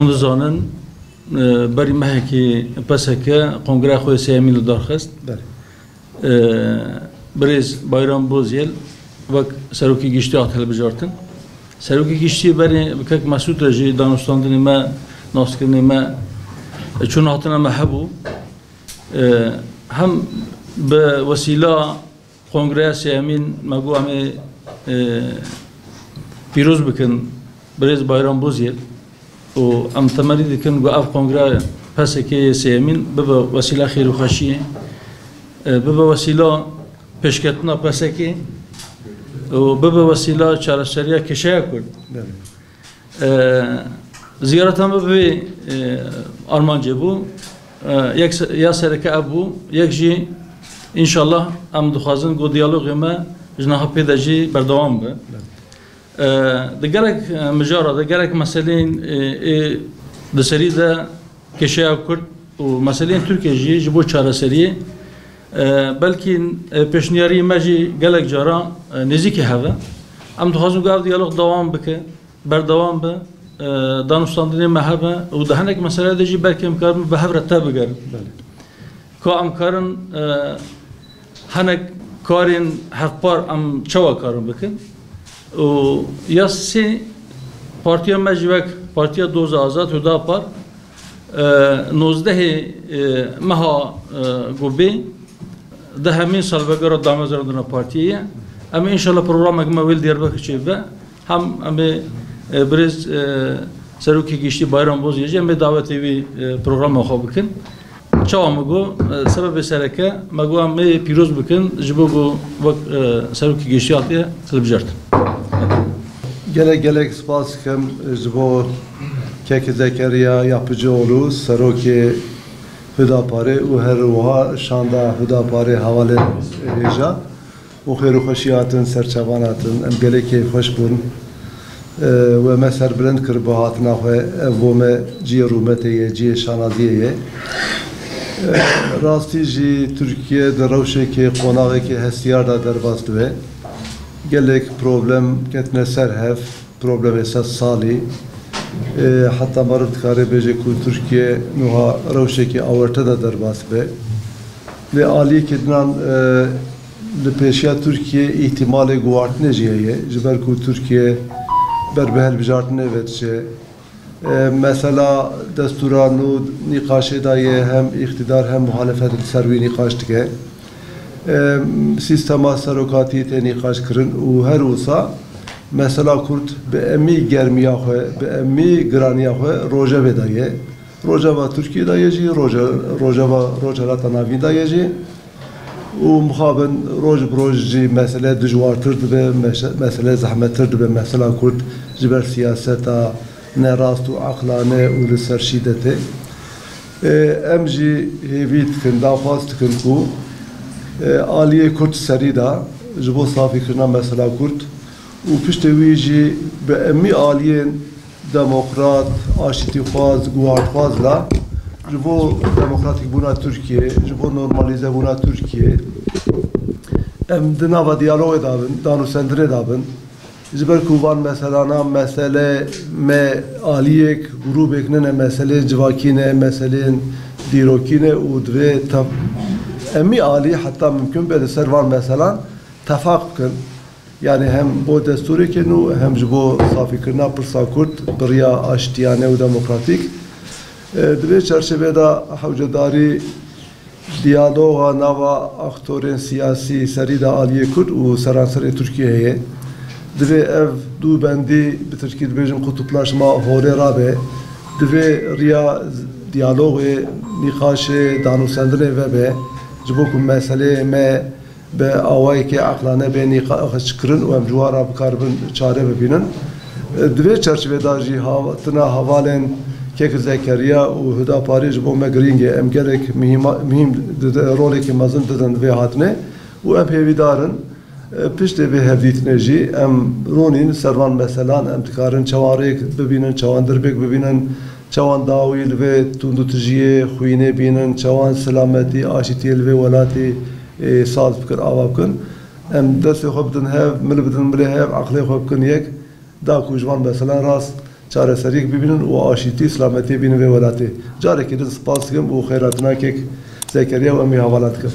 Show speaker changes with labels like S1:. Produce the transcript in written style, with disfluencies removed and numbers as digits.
S1: نزانن بری مهکی پسکه کنگره خوی سیامین دارخست بریز بایرام بوزیل وک سروکی گشتی آتل بجارتن سروکی گشتی بری بکک مسعود رجی دانستاندنی ما ناسکرنی ما چون هاتنا محبو هم به وسیله کنگره سیامین مگو همه پیروز بکن بریز بایرام بوزیل و ام تمرید کن گو اف کنگره پس که سیامین ببا وسیله خیر و خشیه ببا وسیله پیشکتنا پس که و ببا وسیله چارشریه کشای کرد زیارت هم به آرمانجه بو یک یا سرکه ابو یک جی انشالله ام دخوازن گو دیالوگ ما جناح پیداجی بردوام به دگرک مجارا دگرک مسئلین دسری دا کشیا کرد و مسئلین ترکیه جی جبو چاره سریه بلکه پیشنیاری ماجی گلک جارا نزدیک هوا ام دخوازن گو دیالوگ دوام بکه بردوام به دانستاندنی محبه و دهنک مسئله دیجی بلکه امکان به هفر تاب گر که امکارن هنک کارین حق بار ام چوا کارن بکن و یا سی پارتیا مجیوک پارتیا دوز آزاد هدا پر 19 مها گوبی ده همین سال بگرد دامزاردن پارتیه اما انشالله پروگرام اگه مویل دیر بکشه به هم اما بریز سروکی گشتی بایرام بوزیجی اما دعوتی وی پروگرام خواب بکن چاوا مگو سبب سرکه مگو هم پیروز بکن جبو گو وقت سروکی گشتی آتیه تلب جرد
S2: gelek spas kem jbo kek Zekeriya Yapıcıoğlu Seroki Hüdapare u her ruha şanda Hüdapare havale heja u khairu khashiyatın serçavanatın em gelek hoş bun ve meser blend kırbahatna ve evome ci rumetiye ci şanadiye rasti ji Türkiye de ravşeki konağeki hestiyar da derbast ve gelek problem ketne serhev problem esas sali hatta marıt kare beje ku Türkiye nuha ravşeki avarta da derbas be ve ali kednan le peşya Türkiye ihtimali guartne jiye jiber ku Türkiye berbehel bijartne vetçe mesela desturanu nikaşe daye hem iktidar hem muhalefet servi nikaştike sistema serokati te nikaş kırın u her usa mesela Kurt be emmi germiya xwe be emmi graniya xwe roja vedaye roja va Türkiye daye ji roja va roja tanavi daye ji u muhabin roj broj ji mesele dijwartir be mesele zahmettir be mesela Kurt jiber siyaseta ne rast u aqlane u li ser şiddete em jî hêvî dikin dafaz dikin ku aliye Kurt serî da ji bo safîkirina mesela Kurt û piştê wî jî bi emî aliyên demokrat aşîtîxwaz guhardxwaz la ji bo demokratîkbûna Tirkiye ji bo normalizebûna Tirkiye em di nava diyalogê dabin danûsendirê dabin ji ber ku van meselana mesele me aliyek grûbek nine meselê civakî ne meselên dîrokî ne û divê emî alî heta mümkün be li ser van meselan tefaq bikin yani hem bo desturê û hem ji bo safîkirina pirsa Kurd biriya aştiyane û demokratîk di vê çerçevê da hewcedarî diyaloga nava aktorên siyasî serî da aliyê Kurd û seranserê Tirkiyeyê heye divê ev dû bendî bi Tirkî dibêjin qutuplaşma horê rabe divê riya diyalogê nîqaşê danûsendirê vebe ji bo ku meseleyê me be awayekê aqlane bê nîqaş kirin û em ciwara bikaribin çare bibînin divê çerçevê da jî hatina havalên kek Zekeriya û Hüdaparê ji bo me girîng e em gelek mihîm rolekê mezin didin vê hatine û em hêvîdarin piştê vê hevdîtinê jî em ronîn servan meselan em dikarin çawarêk bibînin çawan dirbêk bibînin çawan dawî li vê tundutijiyê xwînê bînin çawan silametî aşîtiyê li vê welatê saz bikin ava bikin em destê xwe bidin hev milî bidin milê hev aqlê xwe bikin yek da ku ji van meselan rast çareserik bibinin û aşîtî selametî bînin vê welatê. Carekê din spas dikim û xêratina kek Zekeriya û em ê havalat dikim.